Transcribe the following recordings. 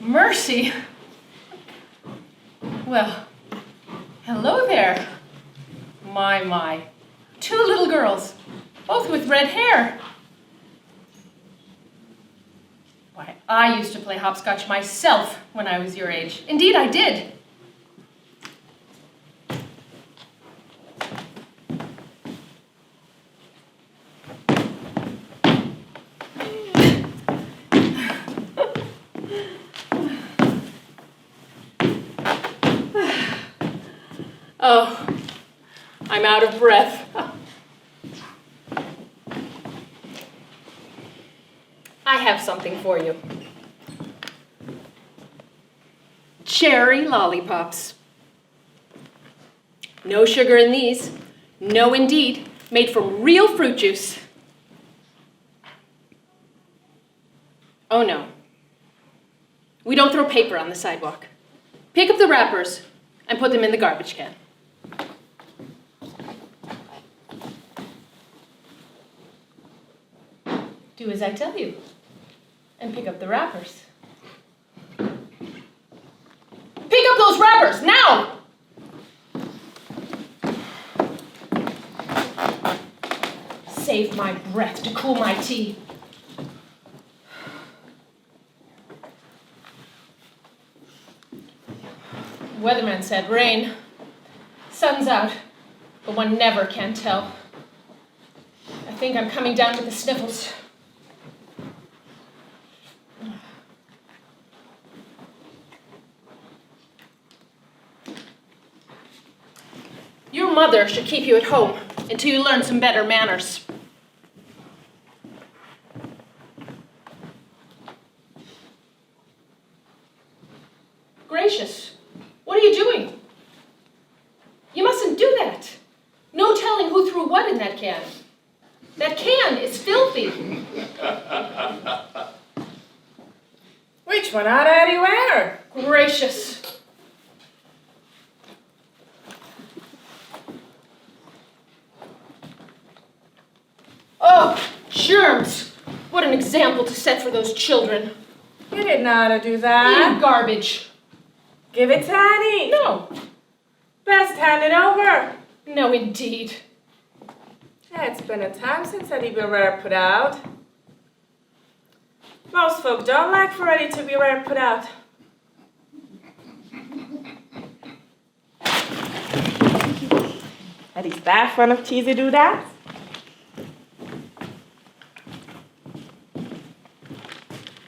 Mercy. Well, hello there. My. 2 little girls, both with red hair. Why, I used to play hopscotch myself when I was your age. Indeed, I did. Oh, I'm out of breath. I have something for you. Cherry lollipops. No sugar in these. No, indeed. Made from real fruit juice. Oh, no. We don't throw paper on the sidewalk. Pick up the wrappers and put them in the garbage can. Do as I tell you, and pick up the wrappers. Pick up those wrappers, now! Save my breath to cool my tea. The weatherman said rain. Sun's out, but one never can tell. I think I'm coming down with the sniffles. Your mother should keep you at home until you learn some better manners. Gracious, what are you doing? You mustn't do that. No telling who threw what in that can. That can is filthy. Which one ought Eddie wear? Gracious. Oh, germs! What an example to set for those children. You didn't know how to do that. Eating garbage. Give it to Eddie. No. Best hand it over. No, indeed. Yeah, it's been a time since Eddie been rare put out. Most folk don't like for Eddie to be rare put out. Eddie's that fond of cheesy doodads?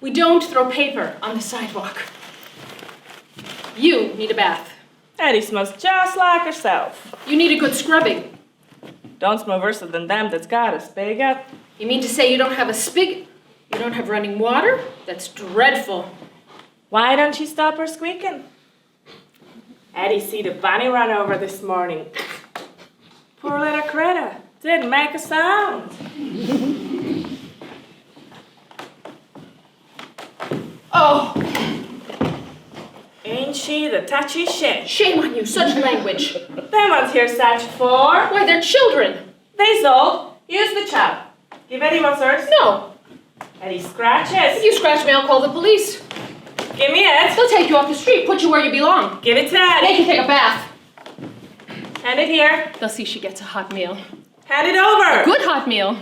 We don't throw paper on the sidewalk. You need a bath. Eddie smells just like herself. You need a good scrubbing. Don't smell worse than them that's got a spigot. You mean to say you don't have a spigot? You don't have running water? That's dreadful. Why don't you stop her squeaking? Eddie see the bunny run over this morning. Poor little critter. Didn't make a sound. Oh, Ain't she the touchy shit? shame on you, such language. Them ones here such for. Why, they're children. They sold. Use the chow. Give Eddie what's hers. No. Eddie scratches. If you scratch me, I'll call the police. Give me it. They'll take you off the street, put you where you belong. Give it to Make Eddie. you take a bath. Hand it here. They'll see she gets a hot meal. Hand it over. Good hot meal.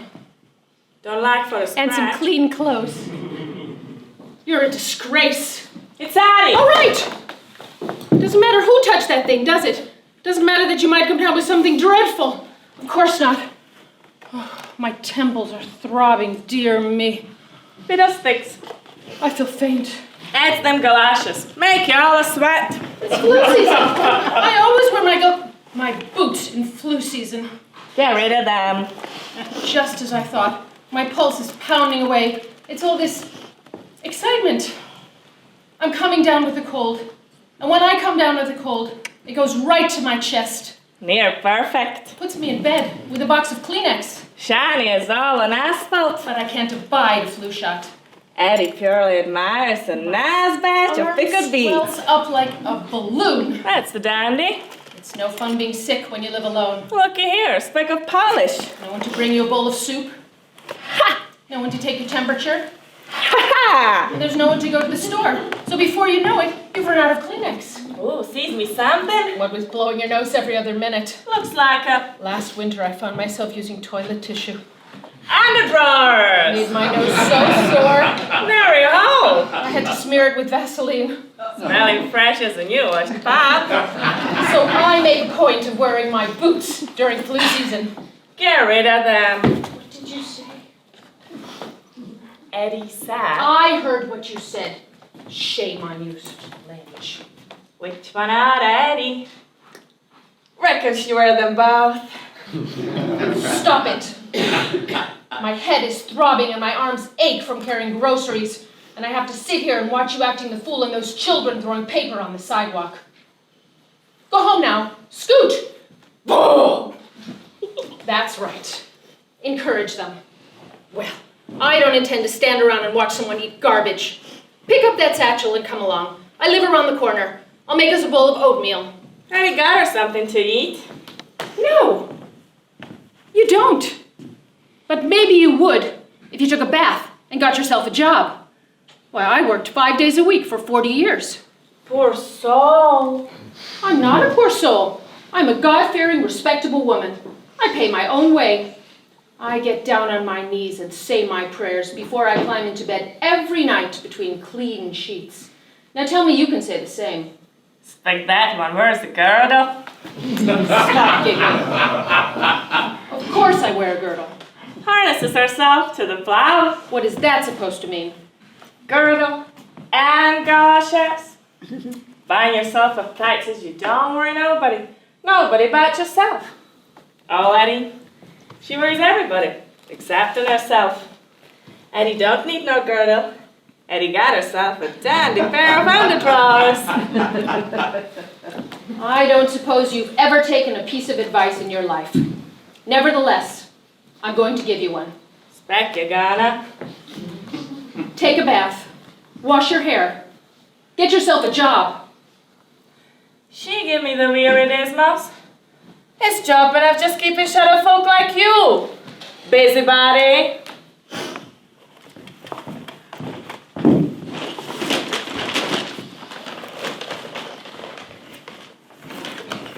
Don't like for the scratch. And some clean clothes. You're a disgrace. It's Eddie. All right. Doesn't matter who touched that thing, does it? Doesn't matter that you might come down with something dreadful. Of course not. Oh, my temples are throbbing, dear me. Bit of sticks. I feel faint. It's them galoshes. Make you all a sweat. It's flu season. I always wear my boots in flu season. Get rid of them. Just as I thought. My pulse is pounding away. It's all this excitement. I'm coming down with a cold. And when I come down with a cold, it goes right to my chest. Near perfect. Puts me in bed with a box of Kleenex. Shiny as all an asphalt. But I can't abide a flu shot. Eddie purely admires the nice batch of pickled beets. Swells up like a balloon. That's the dandy. It's no fun being sick when you live alone. Looky here, a speck of polish. No one to bring you a bowl of soup. Ha! No one to take your temperature. Ha ha! Ah! And there's no one to go to the store. So before you know it, you've run out of Kleenex. Oh, sees me something? What with blowing your nose every other minute? Looks like a Last winter, I found myself using toilet tissue. underdrawers. Made my nose so sore, Mary Ho! I had to smear it with Vaseline. Smelling fresh as a new washed pop. So I made a point of wearing my boots during flu season. Get rid of them. What did you say? Eddie said. I heard what you said. Shame on you, Lynch. Which one out, Eddie? Reckon she wear them both. Stop it. My head is throbbing and my arms ache from carrying groceries. And I have to sit here and watch you acting the fool and those children throwing paper on the sidewalk. Go home now. Scoot. Boom. That's right. Encourage them. Well, I don't intend to stand around and watch someone eat garbage. Pick up that satchel and come along. I live around the corner. I'll make us a bowl of oatmeal. Eddie got her something to eat. No, you don't. But maybe you would if you took a bath and got yourself a job. Why, I worked 5 days a week for 40 years. Poor soul. I'm not a poor soul. I'm a God-fearing, respectable woman. I pay my own way. I get down on my knees and say my prayers before I climb into bed every night between clean sheets. Now tell me you can say the same. Speak that one. Where's the girdle? Stop giggling. Of course I wear a girdle. Harnesses herself to the plow. What is that supposed to mean? Girdle and galoshes. Buying yourself a places you don't worry nobody but yourself. Oh, Eddie, she worries everybody except herself. Eddie don't need no girdle. Eddie got herself a dandy pair of underdrawers. I don't suppose you've ever taken a piece of advice in your life. Nevertheless, I'm going to give you one. Spec you gonna. Take a bath. Wash your hair. Get yourself a job. She give me the weary dismals. It's job enough just keeping shut of folk like you. Busybody.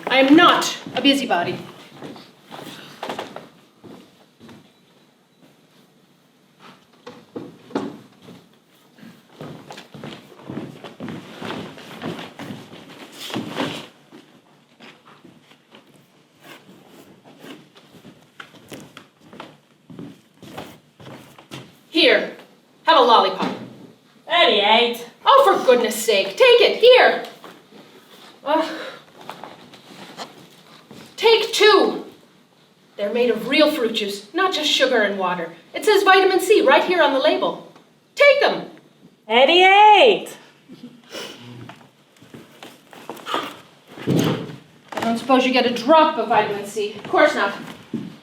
I am not a busybody. Here, have a lollipop. Eddie ain't. Oh, for goodness sake, take it, here. Ugh. Take 2. They're made of real fruit juice, not just sugar and water. It says vitamin C right here on the label. Take them. Eddie ain't. I don't suppose you get a drop of vitamin C. Of course not.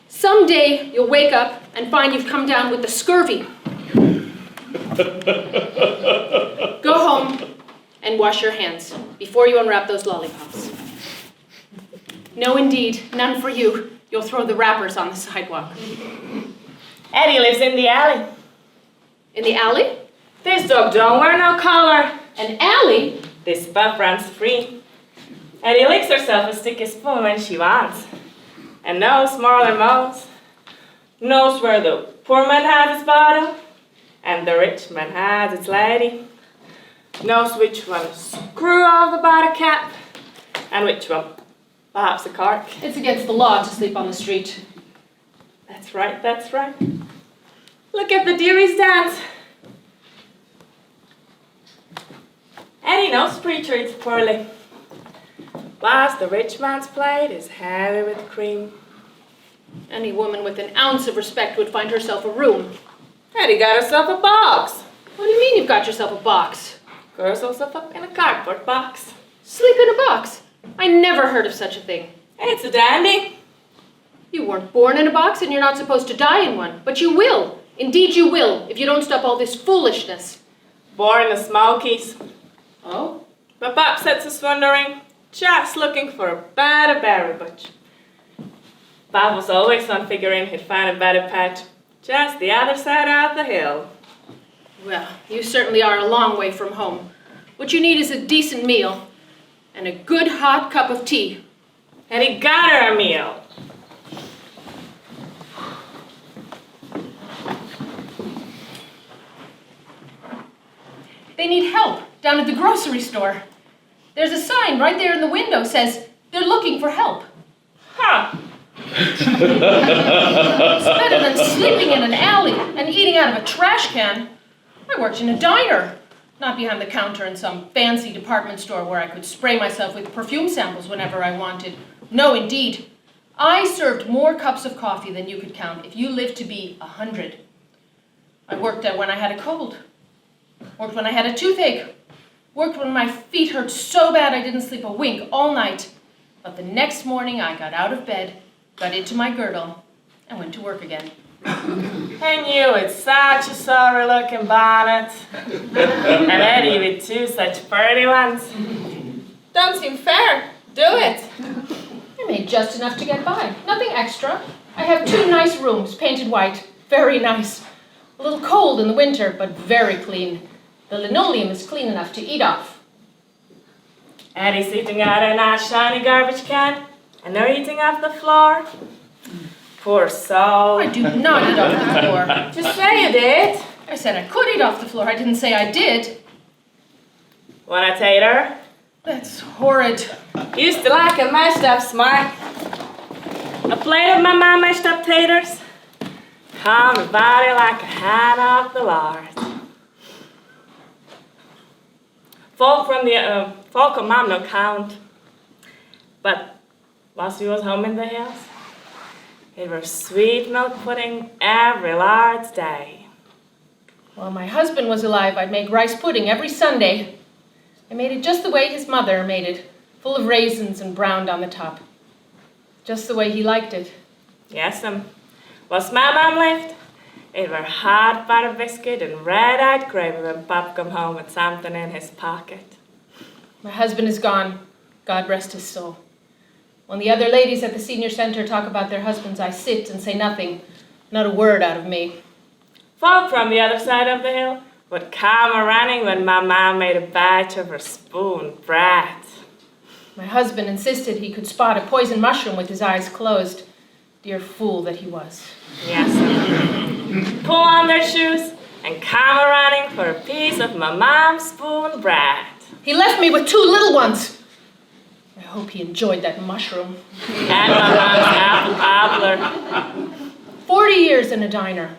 Someday you'll wake up and find you've come down with the scurvy. Go home and wash your hands before you unwrap those lollipops. No, indeed, none for you. You'll throw the wrappers on the sidewalk. Eddie lives in the alley. In the alley? This dog don't wear no collar. An alley? This pup runs free. Eddie licks herself a sticky spoon when she wants. And knows more than most. Knows where the poor man has his bottle and the rich man has its lady. Knows which one to screw off the bottle cap and which one perhaps a cork. It's against the law to sleep on the street. That's right, that's right. Look at the dearies dance. Eddie knows preacher eats poorly. Whilst the rich man's plate is heavy with cream. Any woman with an ounce of respect would find herself a room. Eddie got herself a box. What do you mean you've got yourself a box? Got herself up in a cardboard box. Sleep in a box? I never heard of such a thing. It's a dandy. You weren't born in a box and you're not supposed to die in one. But you will. Indeed you will, if you don't stop all this foolishness. Born in the Smokies. Oh? My pop sets us wondering, just looking for a better berry butch. Pop was always on figuring he'd find a better patch just the other side of the hill. Well, you certainly are a long way from home. What you need is a decent meal and a good hot cup of tea. Eddie got her a meal. They need help down at the grocery store. There's a sign right there in the window says they're looking for help. Huh. It's better than sleeping in an alley and eating out of a trash can. I worked in a diner, not behind the counter in some fancy department store where I could spray myself with perfume samples whenever I wanted. No, indeed. I served more cups of coffee than you could count if you lived to be 100. I worked when I had a cold. Worked when I had a toothache. Worked when my feet hurt so bad I didn't sleep a wink all night. But the next morning I got out of bed, got into my girdle, and went to work again. And you with such a sorry looking bonnet. And Eddie with two such pretty ones. Don't seem fair. Do it. I made just enough to get by. Nothing extra. I have 2 nice rooms, painted white. Very nice. A little cold in the winter, but very clean. The linoleum is clean enough to eat off. Eddie's eating out of a nice shiny garbage can. And they're eating off the floor. Poor soul. I do not eat off the floor. Just say you did. I said I could eat off the floor. I didn't say I did. Want a tater? That's horrid. Used to like a mashed up smart. A plate of my mom mashed up taters. Calm the body like a hand off the lard. Folk of mom no count. But whilst we was home in the hills, it was sweet milk pudding every Lord's day. While my husband was alive, I'd make rice pudding every Sunday. I made it just the way his mother made it, full of raisins and browned on the top. Just the way he liked it. Yes'm. Whilst my mom lived, it were hot butter biscuit and red-eyed gravy when Pop come home with something in his pocket. My husband is gone. God rest his soul. When the other ladies at the senior center talk about their husbands, I sit and say nothing, not a word out of me. Folk from the other side of the hill would come a-running when my mom made a batch of her spoon bread. My husband insisted he could spot a poison mushroom with his eyes closed. Dear fool that he was. Yes'm. Pull on their shoes and come a-running for a piece of my mom's spoon bread. He left me with 2 little ones. I hope he enjoyed that mushroom. And my mom's apple cobbler. 40 years in a diner,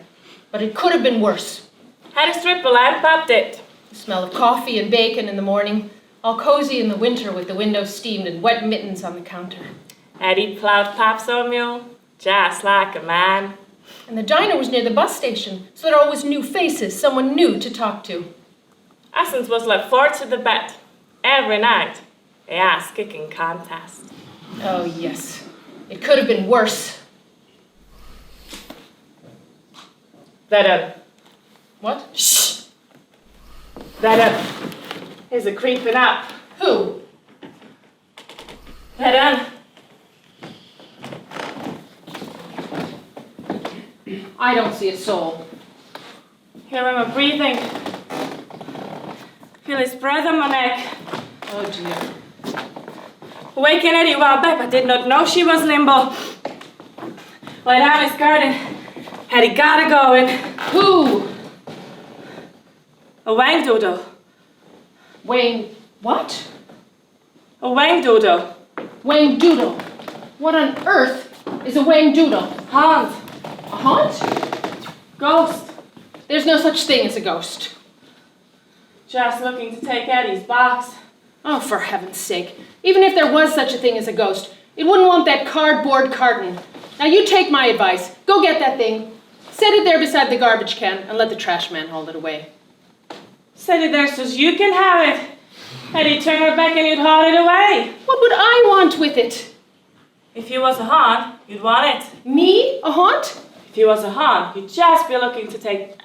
but it could have been worse. Had a strip of lamb popped it. The smell of coffee and bacon in the morning, all cozy in the winter with the windows steamed and wet mittens on the counter. Eddie plowed Pop's old mule, just like a man. And the diner was near the bus station, so there always new faces, someone new to talk to. Essence was left 4 to the bed. Every night, a ass-kicking contest. Oh, yes. It could have been worse. What? Shh! That is a creeping up. Who? That I don't see a soul. Hear him breathing. Feel his breath on my neck. Oh, dear. Waking Eddie a while back, but did not know she was limbo. Lay down his garden. Eddie gotta go in. Who? A wang doodle. Wayne, what? A wang doodle. Wayne Doodle. What on earth is a Wayne Doodle? Haunt. A haunt? Ghost. There's no such thing as a ghost. Just looking to take Eddie's box. Oh, for heaven's sake. Even if there was such a thing as a ghost, it wouldn't want that cardboard carton. Now you take my advice. Go get that thing. Set it there beside the garbage can and let the trash man hold it away. Set it there so you can have it. Eddie turn her back and you'd haul it away. What would I want with it? If you was a haunt, you'd want it. Me? A haunt? If you was a haunt, you'd just be looking to take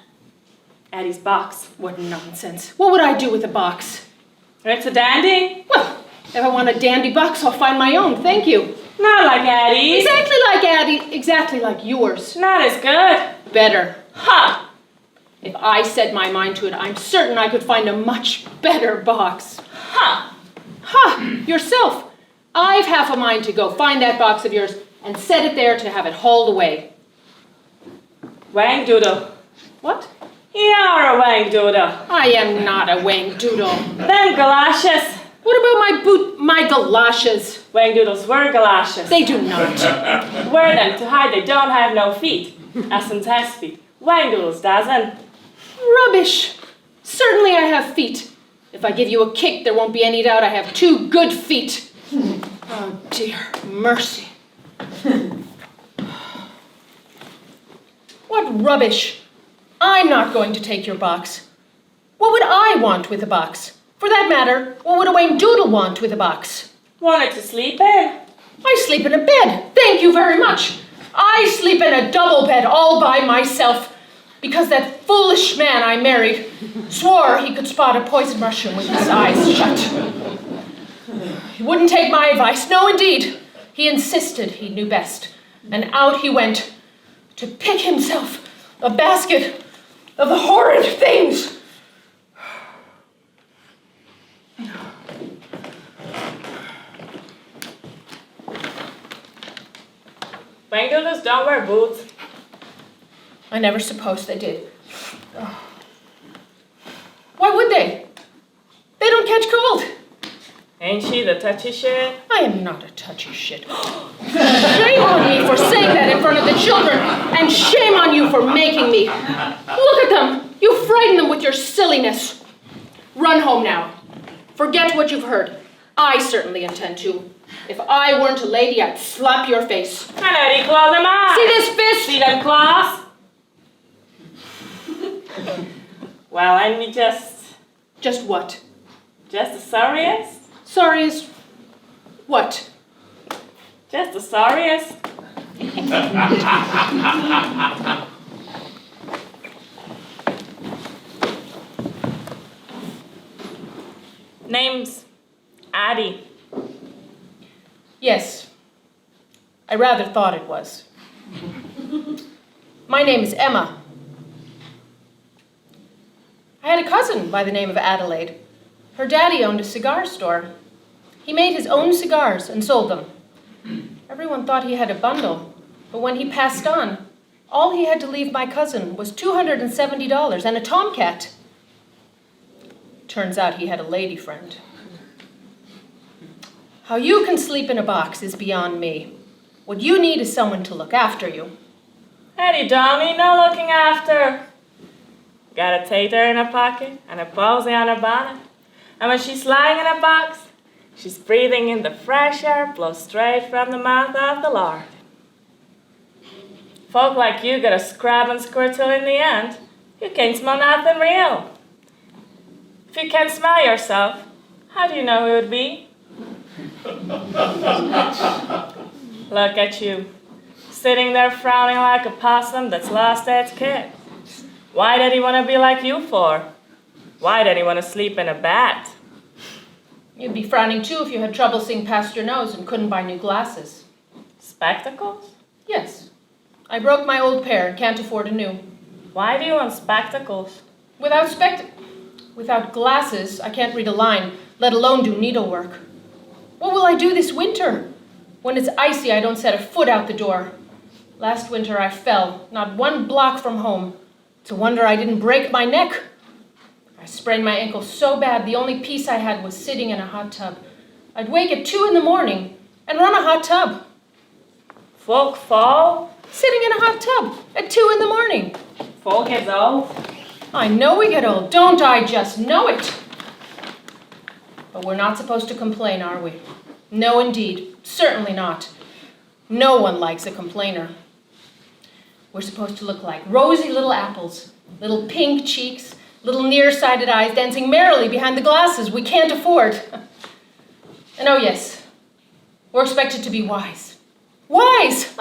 Eddie's box. What nonsense. What would I do with a box? It's a dandy. Well, if I want a dandy box, I'll find my own. Thank you. Not like Eddie's. Exactly like Addie. Exactly like yours. Not as good. Better. Huh. If I set my mind to it, I'm certain I could find a much better box. Ha! Ha! Yourself! I've half a mind to go find that box of yours and set it there to have it hauled away. Wang Doodle. What? You're a Wang Doodle. I am not a Wang Doodle. Them galoshes. What about my galoshes? Wang Doodles wear galoshes. They do not. Wear them to hide they don't have no feet. Essence has feet. Wang Doodles doesn't. Rubbish. Certainly I have feet. If I give you a kick, there won't be any doubt I have 2 good feet. Oh dear, mercy. What rubbish. I'm not going to take your box. What would I want with a box? For that matter, what would a Wang Doodle want with a box? Wanted to sleep in. I sleep in a bed. Thank you very much. I sleep in a double bed all by myself because that foolish man I married swore he could spot a poison mushroom with his eyes shut. He wouldn't take my advice. No, indeed. He insisted he knew best. And out he went to pick himself a basket of the horrid things. Wang Doodles don't wear boots. I never supposed they did. Oh. Why would they? They don't catch cold. Ain't she the touchy shit? I am not a touchy shit. Shame on me for saying that in front of the children, and shame on you for making me. Look at them. You frighten them with your silliness. Run home now. Forget what you've heard. I certainly intend to. If I weren't a lady, I'd slap your face. And Eddie claw them eyes. See this fist? See them claws? Well, ain't me just Just what? the sorriest? Sorriest what? Just the sorriest. Name's Addie. Yes. I rather thought it was. My name is Emma. I had a cousin by the name of Adelaide. Her daddy owned a cigar store. He made his own cigars and sold them. Everyone thought he had a bundle, but when he passed on, all he had to leave my cousin was $270 and a tomcat. Turns out he had a lady friend. How you can sleep in a box is beyond me. What you need is someone to look after you. Eddie don't need no looking after. Got a tater in her pocket and a posy on her bonnet. And when she's lying in a box, she's breathing in the fresh air blown straight from the mouth of the Lord. Folk like you gotta scrub and squirt till in the end, you can't smell nothing real. If you can't smell yourself, how do you know who it would be? Look at you, sitting there frowning like a possum that's lost its kid. Why did he want to be like you for? Why did he want to sleep in a bat? You'd be frowning too if you had trouble seeing past your nose and couldn't buy new glasses. Spectacles? Yes. I broke my old pair and can't afford a new. Why do you want spectacles? Without glasses, I can't read a line, let alone do needlework. What will I do this winter? When it's icy, I don't set a foot out the door. Last winter I fell, not 1 block from home. It's a wonder I didn't break my neck. I sprained my ankle so bad, the only peace I had was sitting in a hot tub. I'd wake at 2 in the morning and run a hot tub. Folk fall? Sitting in a hot tub at 2 in the morning. Folk gets old? I know we get old, don't I just know it? But we're not supposed to complain, are we? No, indeed. Certainly not. No one likes a complainer. We're supposed to look like rosy little apples, little pink cheeks, little nearsighted eyes dancing merrily behind the glasses we can't afford. And oh yes, we're expected to be wise. Wise!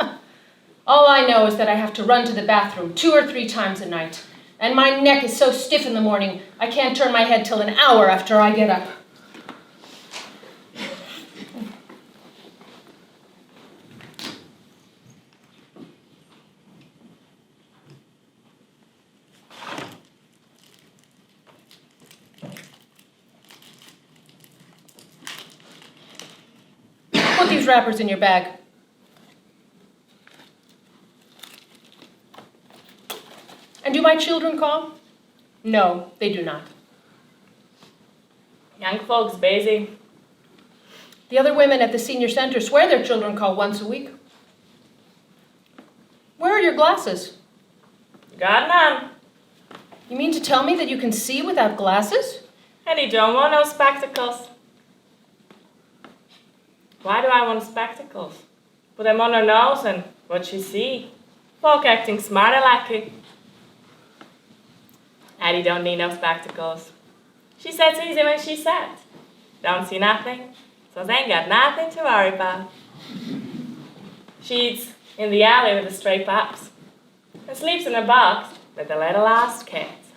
All I know is that I have to run to the bathroom 2 or 3 times a night. And my neck is so stiff in the morning, I can't turn my head till an hour after I get up. wrappers in your bag. And do my children call? No, they do not. Young folks busy. The other women at the senior center swear their children call once a week. Where are your glasses? Got none. You mean to tell me that you can see without glasses? And he don't want no spectacles. Why do I want spectacles? Put them on her nose and what she see? Folk acting smarter like it. Addie don't need no spectacles. She sits easy when she sits. Don't see nothing, so they ain't got nothing to worry about. She eats in the alley with the stray pups and sleeps in a box with the little lost cats.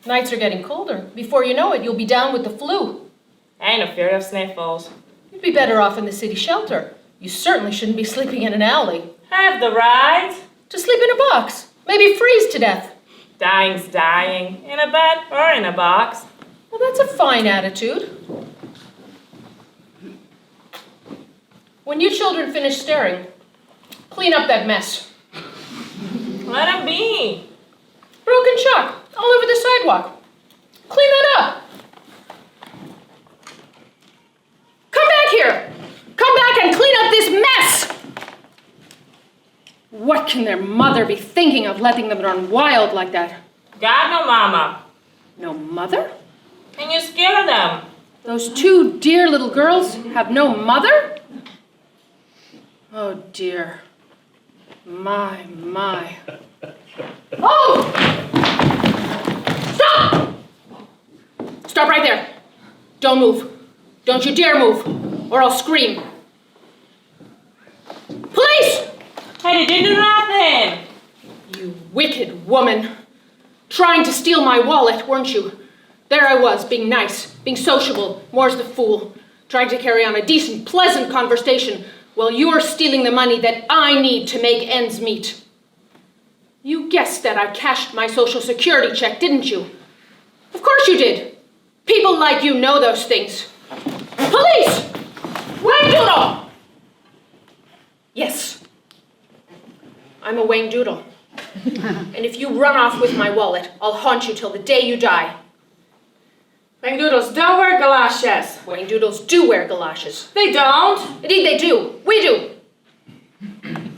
Nights are getting colder. Before you know it, you'll be down with the flu. Ain't no fear of sniffles. You'd be better off in the city shelter. You certainly shouldn't be sleeping in an alley. Have the right. To sleep in a box. Maybe freeze to death. Dying's dying. In a bed or in a box. Well, that's a fine attitude. When you children finish staring, clean up that mess. Let him be. Broken chalk all over the sidewalk. Clean that up. Come back here. Come back and clean up this mess. What can their mother be thinking of letting them run wild like that? Got no mama. No mother? And you scare them. Those two dear little girls have no mother? Oh dear. My. Oh! Stop! Stop right there. Don't move. Don't you dare move, or I'll scream. Police! Hey, they didn't do nothing. You wicked woman. Trying to steal my wallet, weren't you? There I was, being nice, being sociable, more's the fool. Trying to carry on a decent, pleasant conversation while you're stealing the money that I need to make ends meet. You guessed that I cashed my Social Security check, didn't you? Of course you did. People like you know those things. Police! Wayne Doodle! Yes. I'm a Wayne Doodle. And if you run off with my wallet, I'll haunt you till the day you die. Wayne Doodles don't wear galoshes. Wayne Doodles do wear galoshes. They don't. Indeed they do. We do.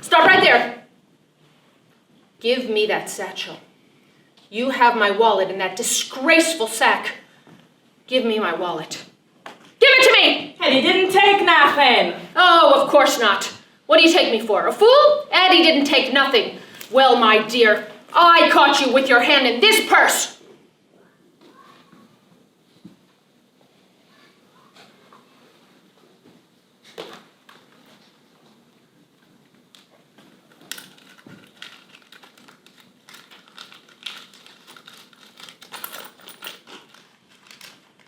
Stop right there. Give me that satchel. You have my wallet in that disgraceful sack. Give me my wallet. Give it to me! And he didn't take nothing. Oh, of course not. What do you take me for, a fool? Addie didn't take nothing. Well, my dear, I caught you with your hand in this purse.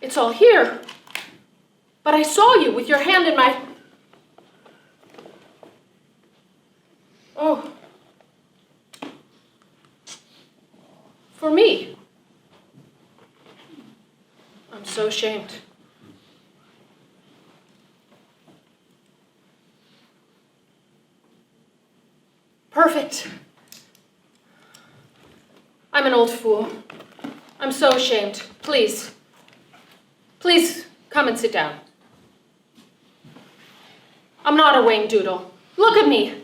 It's all here. But I saw you with your hand in my... Oh. For me. I'm so ashamed. Perfect. I'm an old fool. I'm so ashamed. Please. Please come and sit down. I'm not a Wayne Doodle. Look at me.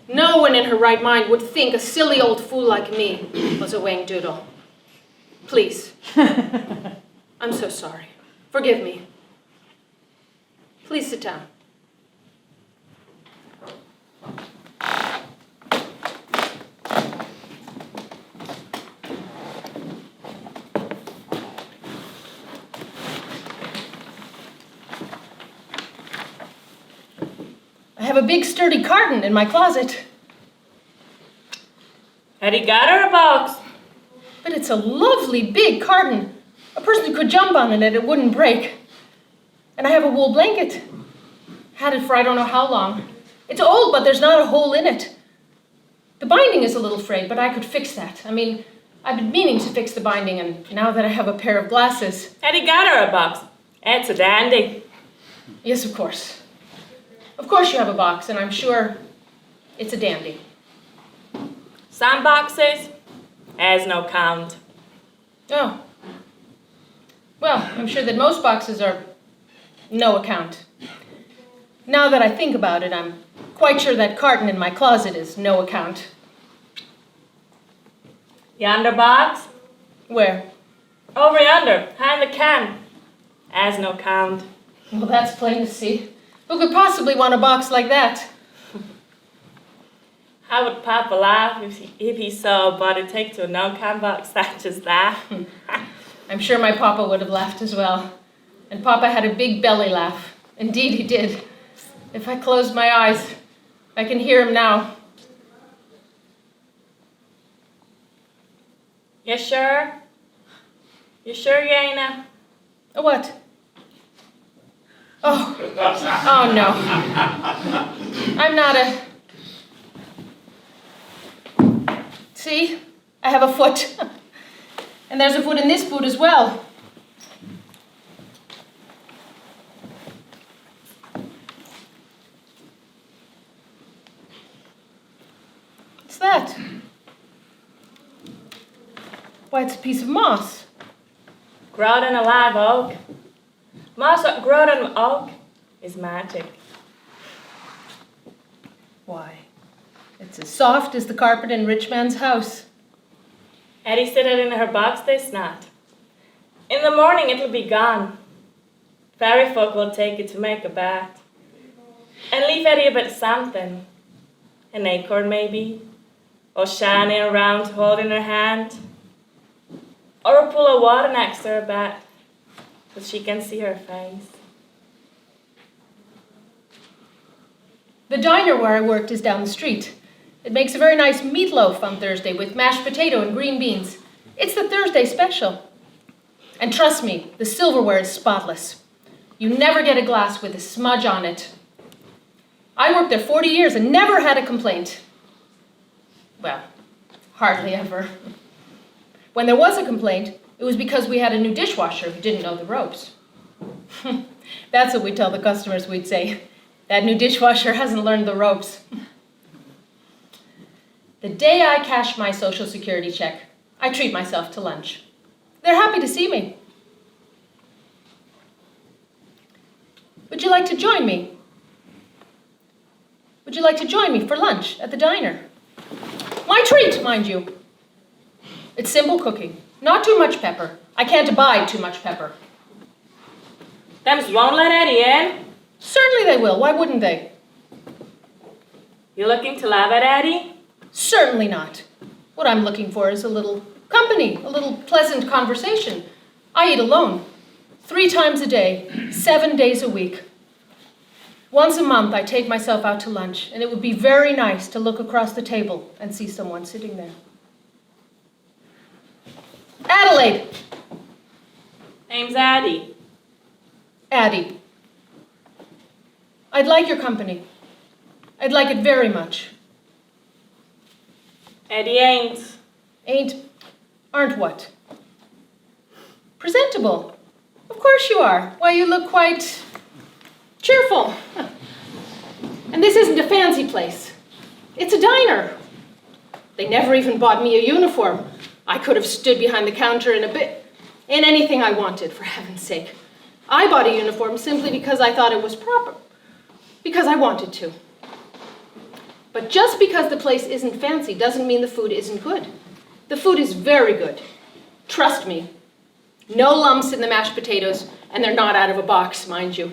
No one in her right mind would think a silly old fool like me was a Wayne Doodle. Please. I'm so sorry. Forgive me. Please sit down. I have a big sturdy carton in my closet. Had he got her a box? But it's a lovely big carton. A person could jump on it and it wouldn't break. And I have a wool blanket. Had it for I don't know how long. It's old, but there's not a hole in it. The binding is a little frayed, but I could fix that. I mean, I've been meaning to fix the binding, and now that I have a pair of glasses... Had he got her a box? It's a dandy. Yes, of course. Of course you have a box, and I'm sure it's a dandy. Some boxes has no count. Oh. Well, I'm sure that most boxes are no account. Now that I think about it, I'm quite sure that carton in my closet is no account. Yonder box? Where? Over yonder, behind the can. Has no count. Well, that's plain to see. Who could possibly want a box like that? How would Papa laugh if he saw what it take to a no-count box such as that? I'm sure my papa would have laughed as well. And Papa had a big belly laugh. Indeed he did. If I close my eyes, I can hear him now. You sure? You sure you ain't a... A what? Oh. Oh no. I'm not a... See? I have a foot. And there's a foot in this boot as well. What's that? Why, it's a piece of moss. Growed in a live oak. Moss that growed in oak is magic. Why, it's as soft as the carpet in rich man's house. Eddie said it in her box this night. In the morning it'll be gone. Fairy folk will take it to make a bath. And leave Eddie a bit of something. An acorn maybe. Or shining around to hold in her hand. Or a pool of water next to her bed. So she can see her face. The diner where I worked is down the street. It makes a very nice meatloaf on Thursday with mashed potato and green beans. It's the Thursday special. And trust me, the silverware is spotless. You never get a glass with a smudge on it. I worked there 40 years and never had a complaint. Well, hardly ever. When there was a complaint, it was because we had a new dishwasher who didn't know the ropes. That's what we tell the customers. We'd say, that new dishwasher hasn't learned the ropes. The day I cash my Social Security check, I treat myself to lunch. They're happy to see me. Would you like to join me? Would you like to join me for lunch at the diner? My treat, mind you. It's simple cooking, not too much pepper. I can't abide too much pepper. Thems won't let Eddie in. Certainly they will, why wouldn't they? You looking to laugh at Eddie? Certainly not. What I'm looking for is a little company, a little pleasant conversation. I eat alone, 3 times a day, 7 days a week. Once a month I take myself out to lunch, and it would be very nice to look across the table and see someone sitting there. Adelaide! Name's Addie. Addie. I'd like your company. I'd like it very much. Eddie ain't. Aren't what? Presentable. Of course you are. Why, you look quite cheerful. And this isn't a fancy place. It's a diner. They never even bought me a uniform. I could have stood behind the counter in anything I wanted, for heaven's sake. I bought a uniform simply because I thought it was proper. Because I wanted to. But just because the place isn't fancy doesn't mean the food isn't good. The food is very good. Trust me. No lumps in the mashed potatoes, and they're not out of a box, mind you.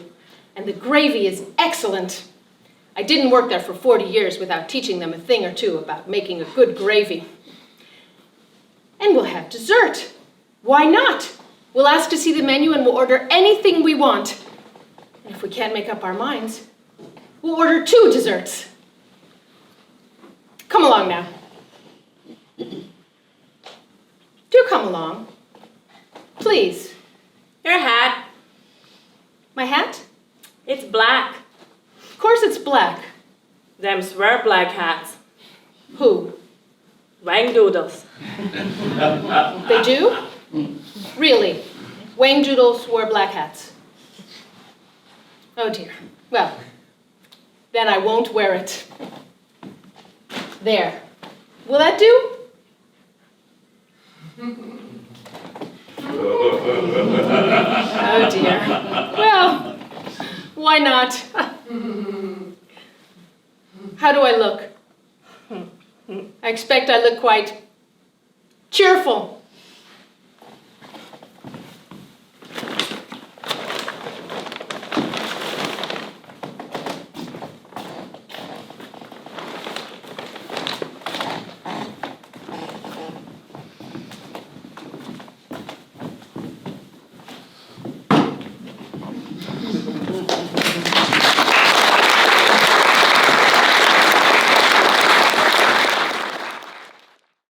And the gravy is excellent. I didn't work there for 40 years without teaching them a thing or two about making a good gravy. And we'll have dessert. Why not? We'll ask to see the menu and we'll order anything we want. And if we can't make up our minds, we'll order 2 desserts. Come along now. Do come along. Please. Your hat. My hat? It's black. Of course it's black. Thems wear black hats. Who? Wang doodles. They do? Really? Wang Doodles wore black hats. Oh dear. Well, then I won't wear it. There. Will that do? Oh dear. Well, why not? How do I look? I expect I look quite cheerful.